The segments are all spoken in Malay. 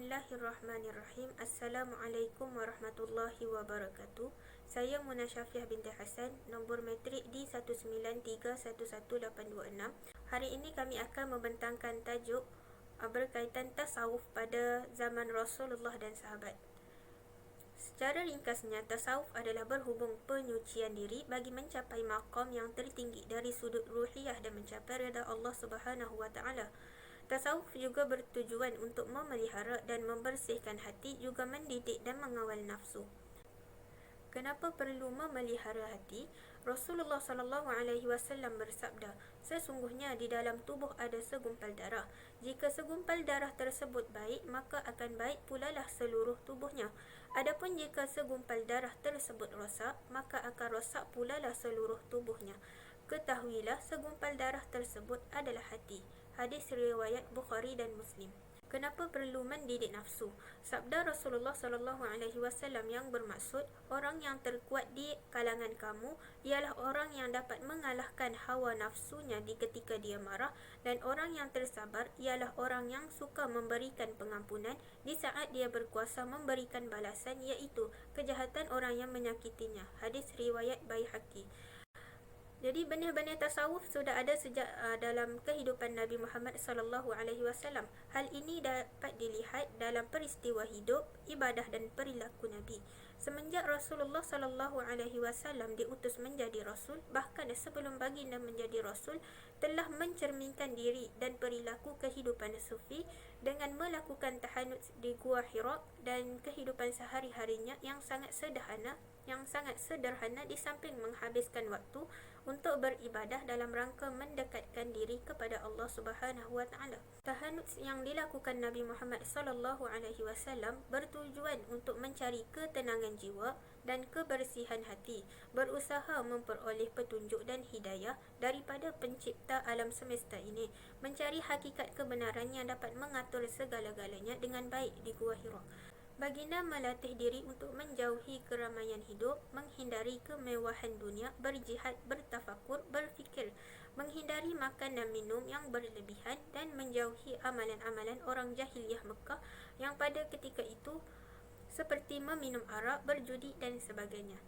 Bismillahirrahmanirrahim. Assalamualaikum warahmatullahi wabarakatuh. Saya Muna Syafiah binti Hasan, nombor matrik D1931186. Hari ini kami akan membentangkan tajuk berkaitan tasawuf pada zaman Rasulullah dan sahabat. Secara ringkasnya, tasawuf adalah berhubung penyucian diri bagi mencapai maqam yang tertinggi dari sudut ruhiyah dan mencapai redha Allah Subhanahu wa taala. Tasawuf juga bertujuan untuk memelihara dan membersihkan hati, juga mendidik dan mengawal nafsu. Kenapa perlu memelihara hati? Rasulullah SAW bersabda, sesungguhnya di dalam tubuh ada segumpal darah. Jika segumpal darah tersebut baik, maka akan baik pula lah seluruh tubuhnya. Adapun jika segumpal darah tersebut rosak, maka akan rosak pula lah seluruh tubuhnya. Ketahuilah segumpal darah tersebut adalah hati. Hadis riwayat Bukhari dan Muslim. Kenapa perlu mendidik nafsu? Sabda Rasulullah SAW yang bermaksud, orang yang terkuat di kalangan kamu ialah orang yang dapat mengalahkan hawa nafsunya di ketika dia marah, dan orang yang tersabar ialah orang yang suka memberikan pengampunan di saat dia berkuasa memberikan balasan, iaitu kejahatan orang yang menyakitinya. Hadis riwayat Baihaqi. Jadi benih-benih tasawuf sudah ada sejak dalam kehidupan Nabi Muhammad SAW. Hal ini dapat dilihat dalam peristiwa hidup, ibadah dan perilaku Nabi. Semenjak Rasulullah SAW diutus menjadi Rasul, bahkan sebelum baginda menjadi Rasul, telah mencerminkan diri dan perilaku kehidupan sufi dengan melakukan tahanut di Gua Hira dan kehidupan sehari-harinya yang sangat sederhana di samping menghabiskan waktu untuk beribadah dalam rangka mendekatkan diri kepada Allah Subhanahu wa taala. Tahanut yang dilakukan Nabi Muhammad SAW bertujuan untuk mencari ketenangan jiwa dan kebersihan hati, berusaha memperoleh petunjuk dan hidayah daripada pencipta alam semesta ini, mencari hakikat kebenaran yang dapat mengatur segala-galanya dengan baik di Gua Hira. Baginda melatih diri untuk menjauhi keramaian hidup, menghindari kemewahan dunia, berjihad, bertafakur, berfikir, menghindari makan dan minum yang berlebihan, dan menjauhi amalan-amalan orang jahiliyah Mekah yang pada ketika itu seperti meminum arak, berjudi dan sebagainya.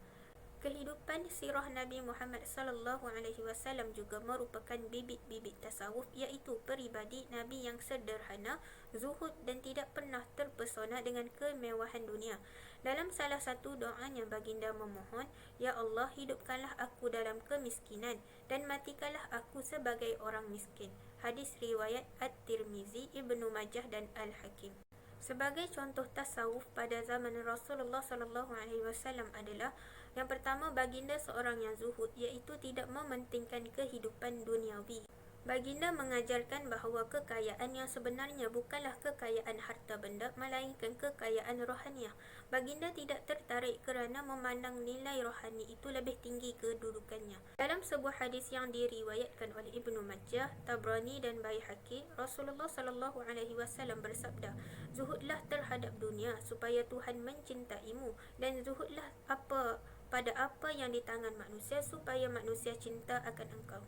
Kehidupan sirah Nabi Muhammad SAW juga merupakan bibit-bibit tasawuf, iaitu peribadi Nabi yang sederhana, zuhud dan tidak pernah terpesona dengan kemewahan dunia. Dalam salah satu doanya, baginda memohon, "Ya Allah, hidupkanlah aku dalam kemiskinan dan matikanlah aku sebagai orang miskin." Hadis riwayat At-Tirmizi, Ibnu Majah dan Al-Hakim. Sebagai contoh tasawuf pada zaman Rasulullah SAW adalah, yang pertama, baginda seorang yang zuhud, iaitu tidak mementingkan kehidupan duniawi. Baginda mengajarkan bahawa kekayaan yang sebenarnya bukanlah kekayaan harta benda, melainkan kekayaan rohaniah. Baginda tidak tertarik kerana memandang nilai rohani itu lebih tinggi kedudukannya. Dalam sebuah hadis yang diriwayatkan oleh Ibnu Majah, Tabrani dan Baihaqi, Rasulullah SAW bersabda, "Zuhudlah terhadap dunia supaya Tuhan mencintaimu, dan zuhudlah pada apa yang di tangan manusia supaya manusia cinta akan engkau."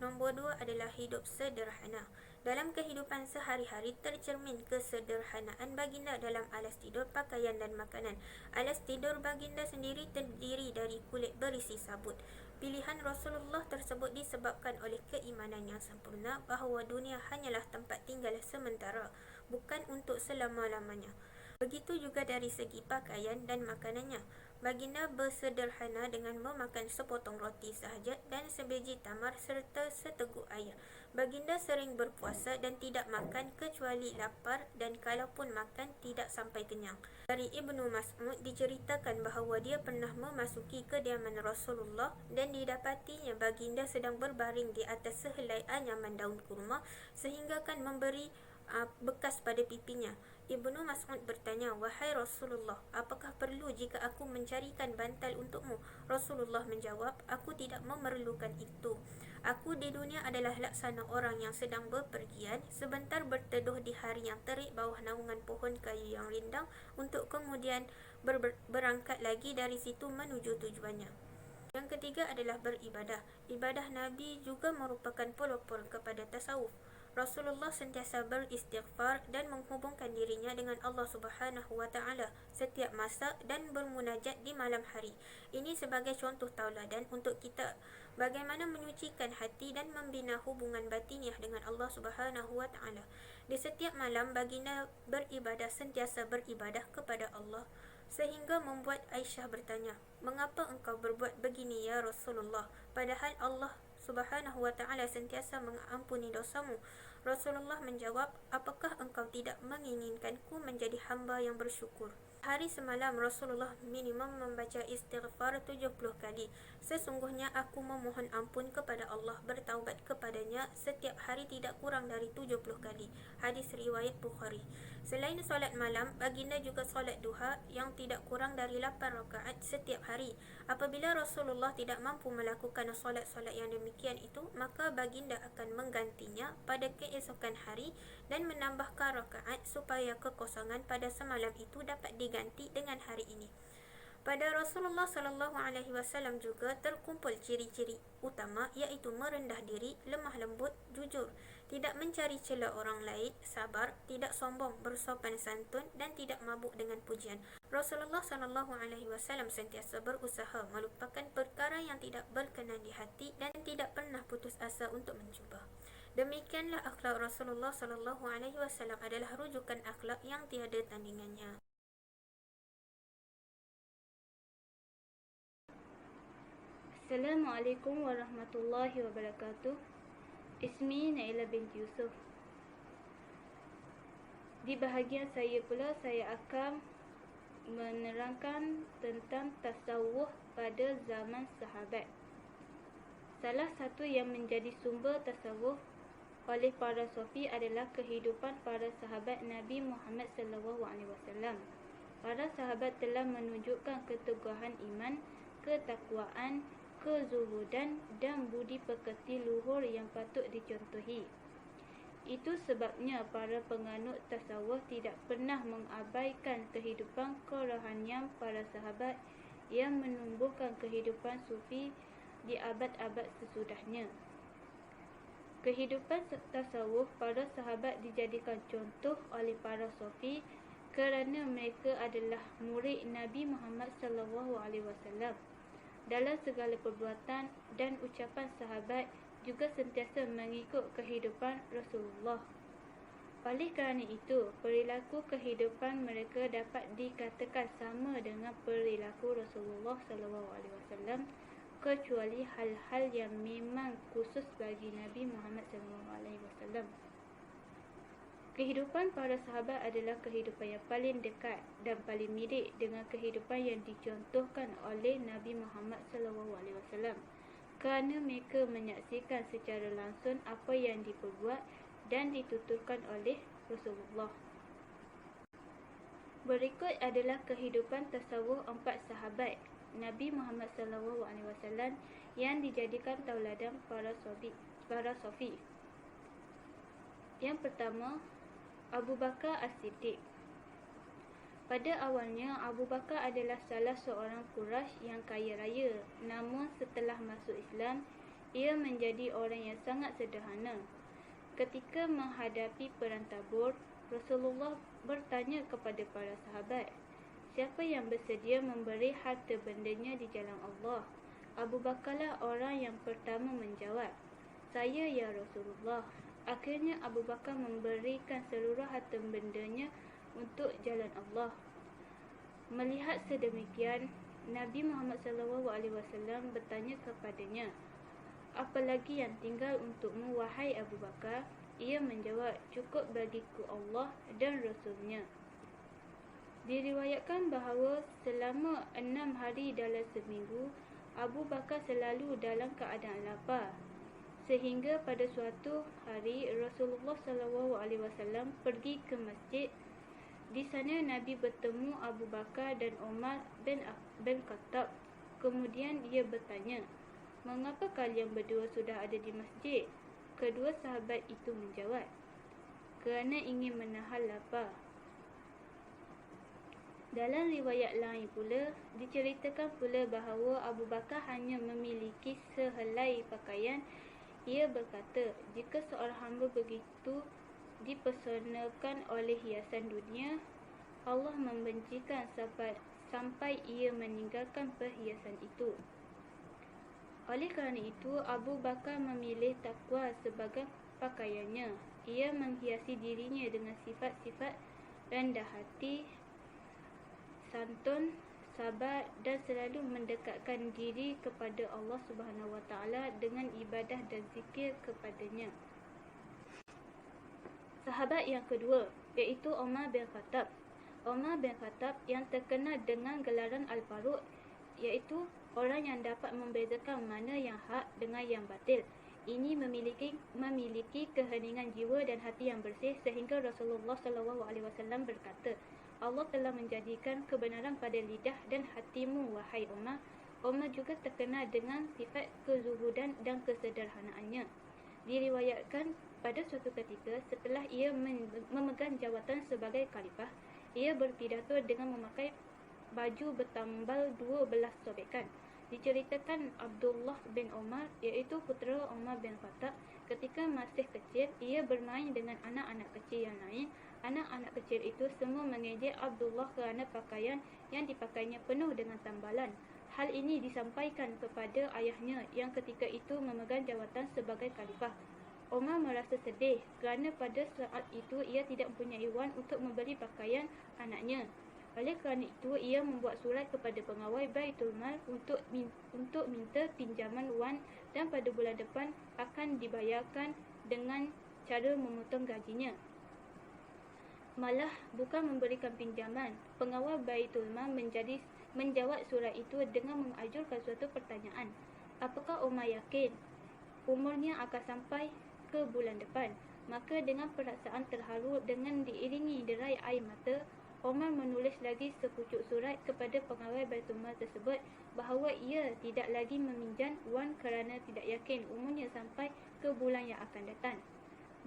Nombor 2 adalah hidup sederhana. Dalam kehidupan sehari-hari tercermin kesederhanaan baginda dalam alas tidur, pakaian dan makanan. Alas tidur baginda sendiri terdiri dari kulit berisi sabut. Pilihan Rasulullah tersebut disebabkan oleh keimanan yang sempurna bahawa dunia hanyalah tempat tinggal sementara, bukan untuk selama-lamanya. Begitu juga dari segi pakaian dan makanannya. Baginda bersederhana dengan memakan sepotong roti sahaja dan sebiji tamar serta seteguk air. Baginda sering berpuasa dan tidak makan kecuali lapar, dan kalaupun makan tidak sampai kenyang. Dari Ibnu Mas'ud diceritakan bahawa dia pernah memasuki kediaman Rasulullah dan didapatinya baginda sedang berbaring di atas sehelai anyaman daun kurma sehinggakan memberi bekas pada pipinya. Ibnu Mas'ud bertanya, "Wahai Rasulullah, apakah perlu jika aku mencarikan bantal untukmu?" Rasulullah menjawab, "Aku tidak memerlukan itu. Aku di dunia adalah laksana orang yang sedang bepergian, sebentar berteduh di hari yang terik bawah naungan pohon kayu yang rindang, untuk kemudian berangkat lagi dari situ menuju tujuannya." Yang ketiga adalah beribadah. Ibadah Nabi juga merupakan pelopor kepada tasawuf. Rasulullah sentiasa beristighfar dan menghubungkan dirinya dengan Allah Subhanahu wa taala setiap masa dan bermunajat di malam hari. Ini sebagai contoh tauladan untuk kita bagaimana menyucikan hati dan membina hubungan batiniah dengan Allah Subhanahu wa taala. Di setiap malam baginda beribadah, sentiasa beribadah kepada Allah, sehingga membuat Aisyah bertanya, "Mengapa engkau berbuat begini ya Rasulullah? Padahal Allah Subhanahu wa taala sentiasa mengampuni dosamu." Rasulullah menjawab, "Apakah engkau tidak menginginkanku menjadi hamba yang bersyukur?" Hari semalam Rasulullah minimum membaca istighfar 70 kali. "Sesungguhnya aku memohon ampun kepada Allah, bertaubat kepadanya setiap hari tidak kurang dari 70 kali." Hadis riwayat Bukhari. Selain solat malam, baginda juga solat duha yang tidak kurang dari 8 rakaat setiap hari. Apabila Rasulullah tidak mampu melakukan solat-solat yang demikian itu, maka baginda akan menggantinya pada keesokan hari dan menambahkan rakaat supaya kekosongan pada semalam itu dapat diganti dengan hari ini. Pada Rasulullah sallallahu alaihi wasallam juga terkumpul ciri-ciri utama, iaitu merendah diri, lemah lembut, jujur, tidak mencari celah orang lain, sabar, tidak sombong, bersopan santun dan tidak mabuk dengan pujian. Rasulullah sallallahu alaihi wasallam sentiasa berusaha melupakan perkara yang tidak berkenan di hati dan tidak pernah putus asa untuk mencuba. Demikianlah akhlak Rasulullah sallallahu alaihi wasallam adalah rujukan akhlak yang tiada tandingannya. Assalamualaikum warahmatullahi wabarakatuh. Ismi Naila binti Yusuf. Di bahagian saya pula, saya akan menerangkan tentang tasawuf pada zaman sahabat. Salah satu yang menjadi sumber tasawuf oleh para sufi adalah kehidupan para sahabat Nabi Muhammad SAW. Para sahabat telah menunjukkan keteguhan iman, ketakwaan, kezuhudan dan budi pekerti luhur yang patut dicontohi. Itu sebabnya para penganut tasawuf tidak pernah mengabaikan kehidupan kerohanian para sahabat yang menumbuhkan kehidupan sufi di abad-abad sesudahnya. Kehidupan tasawuf para sahabat dijadikan contoh oleh para sufi kerana mereka adalah murid Nabi Muhammad SAW. Dalam segala perbuatan dan ucapan sahabat juga sentiasa mengikut kehidupan Rasulullah. Oleh kerana itu, perilaku kehidupan mereka dapat dikatakan sama dengan perilaku Rasulullah SAW, kecuali hal-hal yang memang khusus bagi Nabi Muhammad SAW. Kehidupan para sahabat adalah kehidupan yang paling dekat dan paling mirip dengan kehidupan yang dicontohkan oleh Nabi Muhammad SAW, kerana mereka menyaksikan secara langsung apa yang diperbuat dan dituturkan oleh Rasulullah. Berikut adalah kehidupan tasawuf 4 sahabat Nabi Muhammad SAW yang dijadikan tauladan para sufi. Yang pertama, Abu Bakar As-Siddiq. Pada awalnya, Abu Bakar adalah salah seorang Quraisy yang kaya raya. Namun setelah masuk Islam, ia menjadi orang yang sangat sederhana. Ketika menghadapi perang Tabur, Rasulullah bertanya kepada para sahabat, siapa yang bersedia memberi harta bendanya di jalan Allah? Abu Bakarlah orang yang pertama menjawab, "Saya ya Rasulullah." Akhirnya Abu Bakar memberikan seluruh harta bendanya untuk jalan Allah. Melihat sedemikian, Nabi Muhammad SAW bertanya kepadanya, "Apa lagi yang tinggal untukmu, wahai Abu Bakar?" Ia menjawab, "Cukup bagiku Allah dan Rasulnya." Diriwayatkan bahawa selama 6 hari dalam seminggu, Abu Bakar selalu dalam keadaan lapar. Sehingga pada suatu hari Rasulullah SAW pergi ke masjid. Di sana Nabi bertemu Abu Bakar dan Umar bin Khattab. Kemudian ia bertanya, "Mengapa kalian berdua sudah ada di masjid?" Kedua sahabat itu menjawab, "Kerana ingin menahan lapar." Dalam riwayat lain pula, diceritakan pula bahawa Abu Bakar hanya memiliki sehelai pakaian Ia berkata, jika seorang hamba begitu dipesonakan oleh hiasan dunia, Allah membencikan sampai ia meninggalkan perhiasan itu. Oleh kerana itu, Abu Bakar memilih takwa sebagai pakaiannya. Ia menghiasi dirinya dengan sifat-sifat rendah hati, santun, sabar dan selalu mendekatkan diri kepada Allah Subhanahu Wa Taala dengan ibadah dan zikir kepadanya. Sahabat yang kedua iaitu Umar bin Khattab. Umar bin Khattab yang terkenal dengan gelaran Al-Faruq, iaitu orang yang dapat membezakan mana yang hak dengan yang batil. Ini memiliki keheningan jiwa dan hati yang bersih sehingga Rasulullah SAW berkata, Allah telah menjadikan kebenaran pada lidah dan hatimu, wahai Umar. Umar juga terkenal dengan sifat kezuhudan dan kesederhanaannya. Diriwayatkan pada suatu ketika setelah ia memegang jawatan sebagai khalifah, ia berpidato dengan memakai baju bertambal 12 sobekan. Diceritakan Abdullah bin Umar, iaitu putera Umar bin Khattab, ketika masih kecil, ia bermain dengan anak-anak kecil yang lain. Anak-anak kecil itu semua mengejek Abdullah kerana pakaian yang dipakainya penuh dengan tambalan. Hal ini disampaikan kepada ayahnya yang ketika itu memegang jawatan sebagai khalifah. Umar merasa sedih kerana pada saat itu ia tidak mempunyai wang untuk membeli pakaian anaknya. Oleh kerana itu, ia membuat surat kepada pengawal Baitul Mal untuk minta pinjaman wang dan pada bulan depan akan dibayarkan dengan cara memotong gajinya. Malah bukan memberikan pinjaman, pengawal Baitul Mal menjawab surat itu dengan mengajukan suatu pertanyaan. Apakah Umar yakin umurnya akan sampai ke bulan depan? Maka dengan perasaan terharu dengan diiringi derai air mata, Umar menulis lagi sepucuk surat kepada pengawal Baitul Mal tersebut bahawa ia tidak lagi meminjam wang kerana tidak yakin umurnya sampai ke bulan yang akan datang.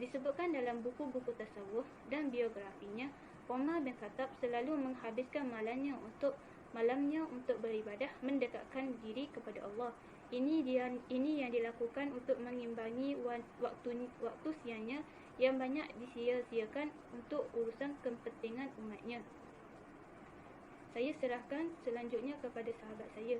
Disebutkan dalam buku-buku tasawuf dan biografinya, Umar bin Khattab selalu menghabiskan malamnya untuk beribadah, mendekatkan diri kepada Allah. Ini yang dilakukan untuk mengimbangi waktu siangnya yang banyak disia-siakan untuk urusan kepentingan umatnya. Saya serahkan selanjutnya kepada sahabat saya.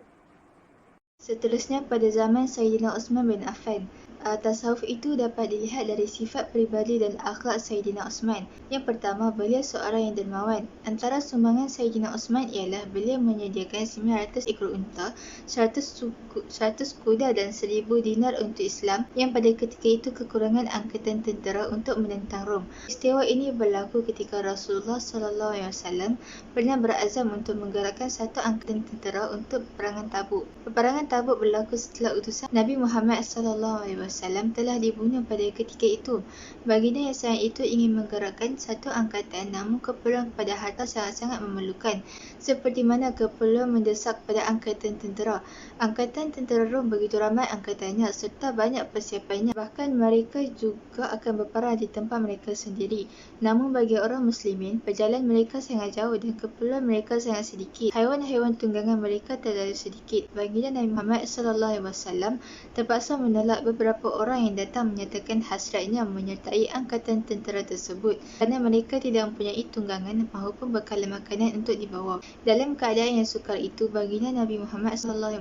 Seterusnya, pada zaman Sayyidina Uthman bin Affan, tasawuf itu dapat dilihat dari sifat peribadi dan akhlak Sayyidina Uthman. Yang pertama, beliau seorang yang dermawan. Antara sumbangan Sayyidina Uthman ialah beliau menyediakan 900 ekor unta, 100 kuda dan 1000 dinar untuk Islam yang pada ketika itu kekurangan angkatan tentera untuk menentang Rom. Peristiwa ini berlaku ketika Rasulullah SAW pernah berazam untuk menggerakkan satu angkatan tentera untuk peperangan Tabuk. Peperangan Tabuk berlaku setelah utusan Nabi Muhammad SAW telah dibunuh pada ketika itu. Baginda yang sayang itu ingin menggerakkan satu angkatan, namun keperluan kepada harta sangat-sangat memerlukan, seperti mana keperluan mendesak pada angkatan tentera. Angkatan tentera Rom begitu ramai angkatannya serta banyak persiapannya, bahkan mereka juga akan berperang di tempat mereka sendiri. Namun bagi orang muslimin, perjalanan mereka sangat jauh dan keperluan mereka sangat sedikit. Haiwan-haiwan tunggangan mereka terlalu sedikit. Baginda Nabi Muhammad SAW terpaksa menolak beberapa orang yang datang menyatakan hasratnya menyertai angkatan tentera tersebut kerana mereka tidak mempunyai tunggangan maupun bekalan makanan untuk dibawa. Dalam keadaan yang sukar itu, baginda Nabi Muhammad SAW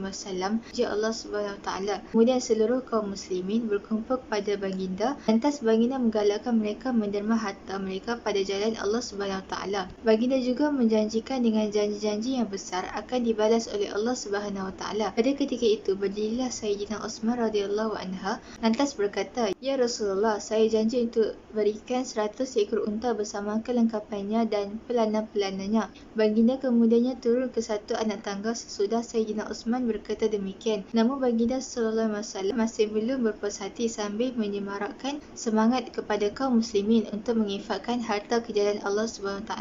puji Allah SWT. Kemudian seluruh kaum muslimin berkumpul kepada baginda. Lantas baginda menggalakkan mereka menderma harta mereka pada jalan Allah SWT. Baginda juga menjanjikan dengan janji-janji yang besar akan dibalas oleh Allah SWT. Pada ketika itu, berdirilah Sayyidina Uthman radhiyallahu anha lantas berkata, "Ya Rasulullah, saya janji untuk berikan 100 ekor unta bersama kelengkapannya dan pelana-pelananya." Baginda kemudiannya turun ke satu anak tangga sesudah Sayyidina Uthman berkata demikian. Namun baginda SAW masih belum berpuas hati sambil menyemarakkan semangat kepada kaum muslimin untuk menginfakkan harta ke jalan Allah SWT.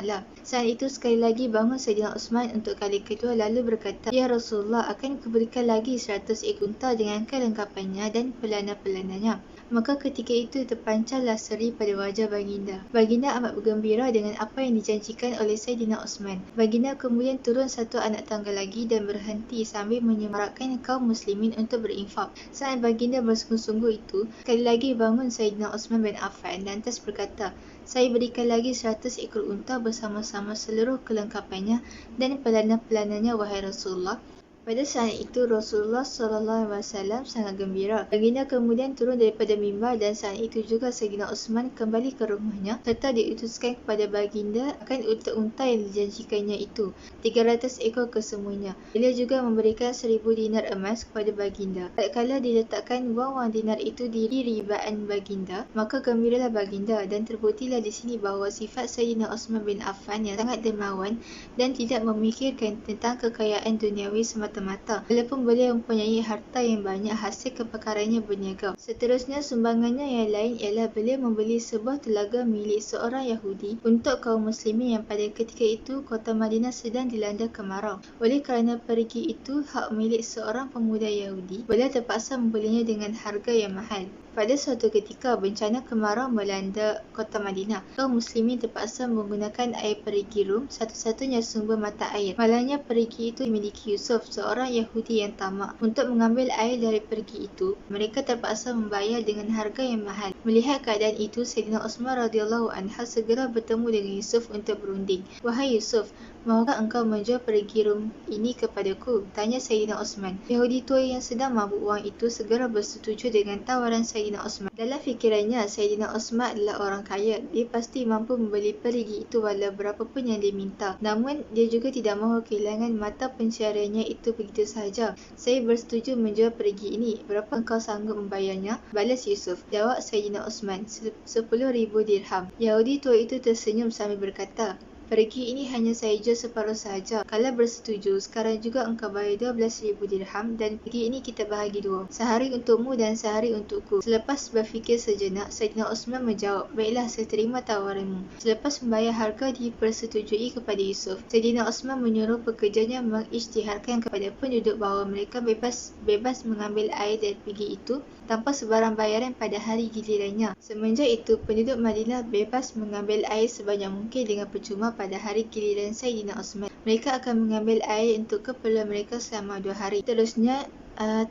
Saat itu sekali lagi bangun Sayyidina Uthman untuk kali kedua lalu berkata, "Ya Rasulullah, akan kuberikan lagi 100 ekor unta dengan kelengkapannya dan pelana-pelananya. Maka ketika itu terpancarlah seri pada wajah baginda. Baginda amat bergembira dengan apa yang dijanjikan oleh Saidina Osman. Baginda kemudian turun satu anak tangga lagi dan berhenti sambil menyemarakkan kaum muslimin untuk berinfak. Saat baginda bersungguh-sungguh itu, sekali lagi bangun Saidina Osman bin Affan lantas berkata, "Saya berikan lagi 100 ekor unta bersama-sama seluruh kelengkapannya dan pelana-pelananya, wahai Rasulullah." Pada saat itu Rasulullah SAW sangat gembira. Baginda kemudian turun daripada mimbar dan saat itu juga Saidina Osman kembali ke rumahnya serta diutuskan kepada baginda akan unta-unta yang dijanjikannya itu, 300 ekor kesemuanya. Beliau juga memberikan 1000 dinar emas kepada baginda. Tatkala diletakkan wang-wang dinar itu di ribaan baginda, maka gembiralah baginda dan terbuktilah di sini bahawa sifat Saidina Osman bin Affan yang sangat dermawan dan tidak memikirkan tentang kekayaan duniawi semata-mata, walaupun beliau mempunyai harta yang banyak hasil keperkarannya berniaga. Seterusnya, sumbangannya yang lain ialah beliau membeli sebuah telaga milik seorang Yahudi untuk kaum muslimin yang pada ketika itu kota Madinah sedang dilanda kemarau. Oleh kerana perigi itu hak milik seorang pemuda Yahudi, beliau terpaksa membelinya dengan harga yang mahal. Pada suatu ketika, bencana kemarau melanda kota Madinah. Kaum muslimin terpaksa menggunakan air perigi Rum, satu-satunya sumber mata air. Malangnya perigi itu dimiliki Yusuf, seorang Yahudi yang tamak. Untuk mengambil air dari perigi itu, mereka terpaksa membayar dengan harga yang mahal. Melihat keadaan itu, Saidina Osman radhiyallahu anhu segera bertemu dengan Yusuf untuk berunding. "Wahai Yusuf, mahukah engkau menjual perigi Rum ini kepadaku?" tanya Saidina Osman. Yahudi tua yang sedang mabuk wang itu segera bersetuju dengan tawaran Saidina Osman. Dalam fikirannya, Saidina Osman adalah orang kaya. Dia pasti mampu membeli perigi itu walau berapapun yang diminta. Namun, dia juga tidak mahu kehilangan mata pencariannya itu begitu sahaja. "Saya bersetuju menjual perigi ini. Berapa engkau sanggup membayarnya?" balas Yusuf. Jawab Saidina Osman, 10,000 dirham. Yahudi tua itu tersenyum sambil berkata, "Perigi ini hanya saya jual separuh sahaja. Kalau bersetuju, sekarang juga engkau bayar 12,000 dirham dan perigi ini kita bahagi dua. Sehari untukmu dan sehari untukku." Selepas berfikir sejenak, Saidina Osman menjawab, "Baiklah, saya terima tawaranmu." Selepas membayar harga dipersetujui kepada Yusuf, Saidina Osman menyuruh pekerjanya mengisytiharkan kepada penduduk bahawa mereka bebas mengambil air dari perigi itu tanpa sebarang bayaran pada hari gilirannya. Semenjak itu, penduduk Madinah bebas mengambil air sebanyak mungkin dengan percuma pada hari giliran Saidina Osman. Mereka akan mengambil air untuk keperluan mereka selama 2 hari. Terusnya,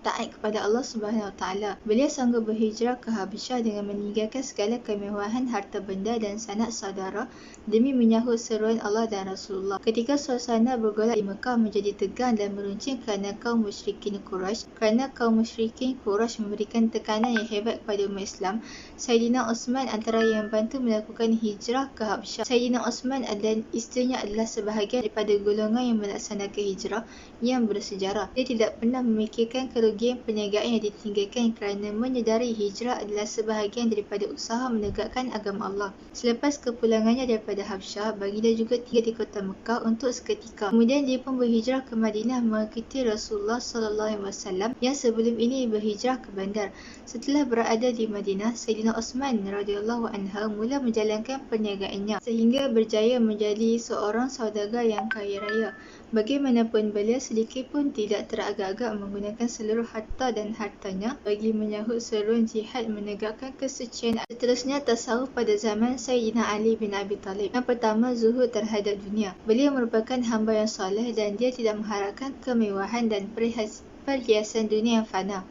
taat kepada Allah Subhanahu Wa Taala. Beliau sanggup berhijrah ke Habasyah dengan meninggalkan segala kemewahan harta benda dan sanak saudara demi menyahut seruan Allah dan Rasulullah. Ketika suasana bergolak di Mekah menjadi tegang dan meruncing kerana kaum musyrikin Quraisy memberikan tekanan yang hebat kepada umat Islam, Saidina Osman antara yang bantu melakukan hijrah ke Habasyah. Saidina Osman dan isterinya adalah sebahagian daripada golongan yang melaksanakan hijrah yang bersejarah. Dia tidak pernah memikirkan kerugian perniagaan yang ditinggalkan kerana menyedari hijrah adalah sebahagian daripada usaha menegakkan agama Allah. Selepas kepulangannya daripada Habsyah, baginda juga tinggal di kota Mekah untuk seketika. Kemudian dia pun berhijrah ke Madinah mengikuti Rasulullah SAW yang sebelum ini berhijrah ke bandar. Setelah berada di Madinah, Saidina Osman radhiyallahu anhu mula menjalankan perniagaannya sehingga berjaya menjadi seorang saudagar yang kaya raya. Bagaimanapun, beliau sedikit pun tidak teragak-agak menggunakan seluruh harta dan hartanya bagi menyahut seruan jihad menegakkan kesucian. Seterusnya, tasawuf pada zaman Sayyidina Ali bin Abi Talib. Yang pertama, zuhud terhadap dunia. Beliau merupakan hamba yang soleh dan dia tidak mengharapkan kemewahan dan perhiasan dunia yang fana.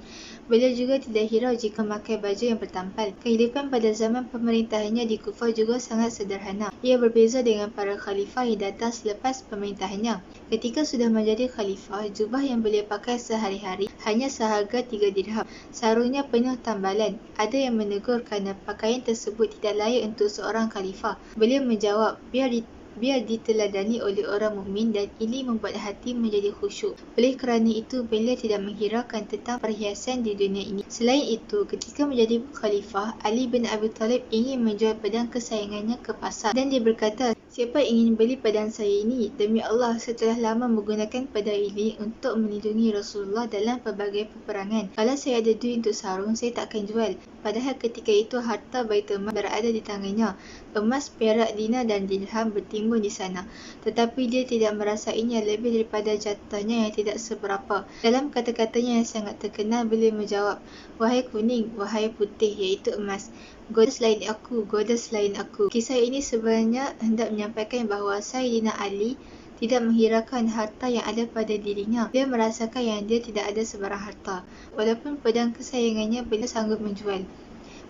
Beliau juga tidak hirau jika memakai baju yang bertampal. Kehidupan pada zaman pemerintahannya di Kufah juga sangat sederhana. Ia berbeza dengan para khalifah yang datang selepas pemerintahannya. Ketika sudah menjadi khalifah, jubah yang beliau pakai sehari-hari hanya seharga 3 dirham. Sarungnya penuh tambalan. Ada yang menegur kerana pakaian tersebut tidak layak untuk seorang khalifah. Beliau menjawab, biar diteladani oleh orang mukmin dan ini membuat hati menjadi khusyuk. Oleh kerana itu, beliau tidak menghiraukan tentang perhiasan di dunia ini. Selain itu, ketika menjadi khalifah, Ali bin Abi Talib ingin menjual pedang kesayangannya ke pasar dan dia berkata, "Siapa ingin beli pedang saya ini? Demi Allah, setelah lama menggunakan pedang ini untuk melindungi Rasulullah dalam pelbagai peperangan. Kalau saya ada duit untuk sarung, saya tak akan jual." padahal ketika itu harta Baitul Mal berada di tangannya. Emas, perak, dinar dan dirham bertimbun di sana. Tetapi dia tidak merasainya lebih daripada jatahnya yang tidak seberapa. Dalam kata-katanya yang sangat terkenal, beliau menjawab, "Wahai kuning, wahai putih," iaitu emas. "Goda selain aku, goda selain aku." Kisah ini sebenarnya hendak menyampaikan bahawa Sayyidina Ali tidak menghiraukan harta yang ada pada dirinya. Dia merasakan yang dia tidak ada sebarang harta. Walaupun pedang kesayangannya, beliau sanggup menjual.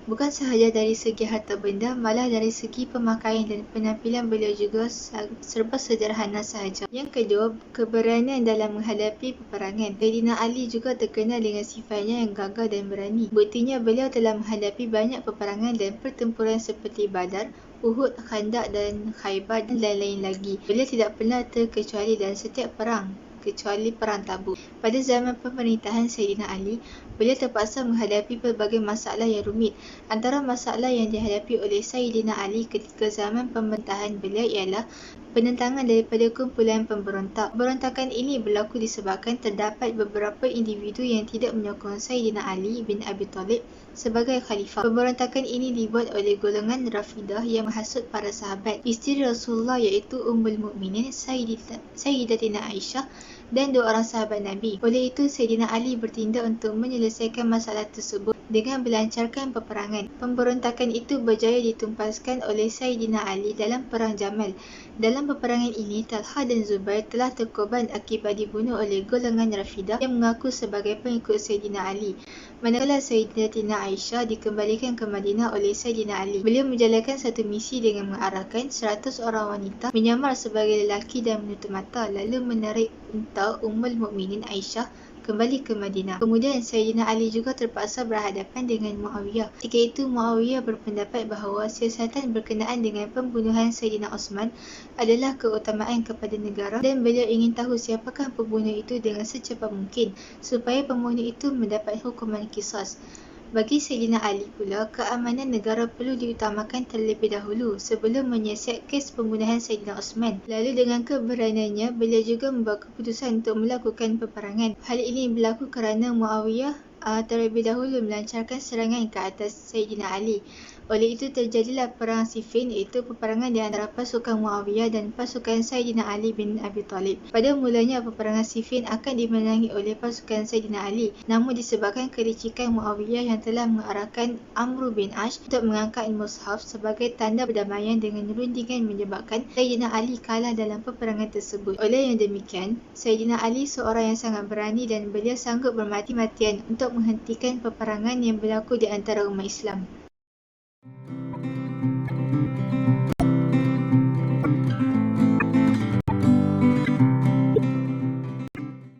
Bukan sahaja dari segi harta benda, malah dari segi pemakaian dan penampilan beliau juga serba sederhana sahaja. Yang kedua, keberanian dalam menghadapi peperangan. Sayyidina Ali juga terkenal dengan sifatnya yang gagah dan berani. Buktinya beliau telah menghadapi banyak peperangan dan pertempuran seperti Badar, Uhud, Khandaq dan Khaybar dan lain-lain lagi. Beliau tidak pernah terkecuali dalam setiap perang, kecuali perang Tabuk. Pada zaman pemerintahan Sayyidina Ali, beliau terpaksa menghadapi pelbagai masalah yang rumit. Antara masalah yang dihadapi oleh Sayyidina Ali ketika zaman pemerintahan beliau ialah penentangan daripada kumpulan pemberontak. Pemberontakan ini berlaku disebabkan terdapat beberapa individu yang tidak menyokong Sayyidina Ali bin Abi Talib sebagai khalifah. Pemberontakan ini dibuat oleh golongan Rafidah yang menghasut para sahabat. Isteri Rasulullah iaitu Ummul Mukminin Sayyidatina Aisyah dan dua orang sahabat Nabi. Oleh itu, Sayyidina Ali bertindak untuk menyelesaikan masalah tersebut dengan melancarkan peperangan. Pemberontakan itu berjaya ditumpaskan oleh Sayyidina Ali dalam Perang Jamal. Dalam peperangan ini, Talha dan Zubair telah terkorban akibat dibunuh oleh golongan Rafidah yang mengaku sebagai pengikut Sayyidina Ali. Manakala Sayyidatina Aisyah dikembalikan ke Madinah oleh Sayyidina Ali. Beliau menjalankan satu misi dengan mengarahkan 100 orang wanita menyamar sebagai lelaki dan menutup mata, lalu menarik unta Ummul Mukminin Aisyah kembali ke Madinah. Kemudian Sayyidina Ali juga terpaksa berhadapan dengan Muawiyah. Ketika itu Muawiyah berpendapat bahawa siasatan berkenaan dengan pembunuhan Sayyidina Osman adalah keutamaan kepada negara dan beliau ingin tahu siapakah pembunuh itu dengan secepat mungkin supaya pembunuh itu mendapat hukuman qisas. Bagi Sayyidina Ali pula, keamanan negara perlu diutamakan terlebih dahulu sebelum menyiasat kes pembunuhan Sayyidina Osman. Lalu dengan keberaniannya, beliau juga membuat keputusan untuk melakukan peperangan. Hal ini berlaku kerana Muawiyah terlebih dahulu melancarkan serangan ke atas Sayyidina Ali. Oleh itu terjadilah Perang Siffin, iaitu peperangan di antara pasukan Muawiyah dan pasukan Sayyidina Ali bin Abi Talib. Pada mulanya peperangan Siffin akan dimenangi oleh pasukan Sayyidina Ali, namun disebabkan kelicikan Muawiyah yang telah mengarahkan Amr bin Ash untuk mengangkat mushaf sebagai tanda perdamaian dengan rundingan menyebabkan Sayyidina Ali kalah dalam peperangan tersebut. Oleh yang demikian, Sayyidina Ali seorang yang sangat berani dan beliau sanggup bermati-matian untuk menghentikan peperangan yang berlaku di antara umat Islam.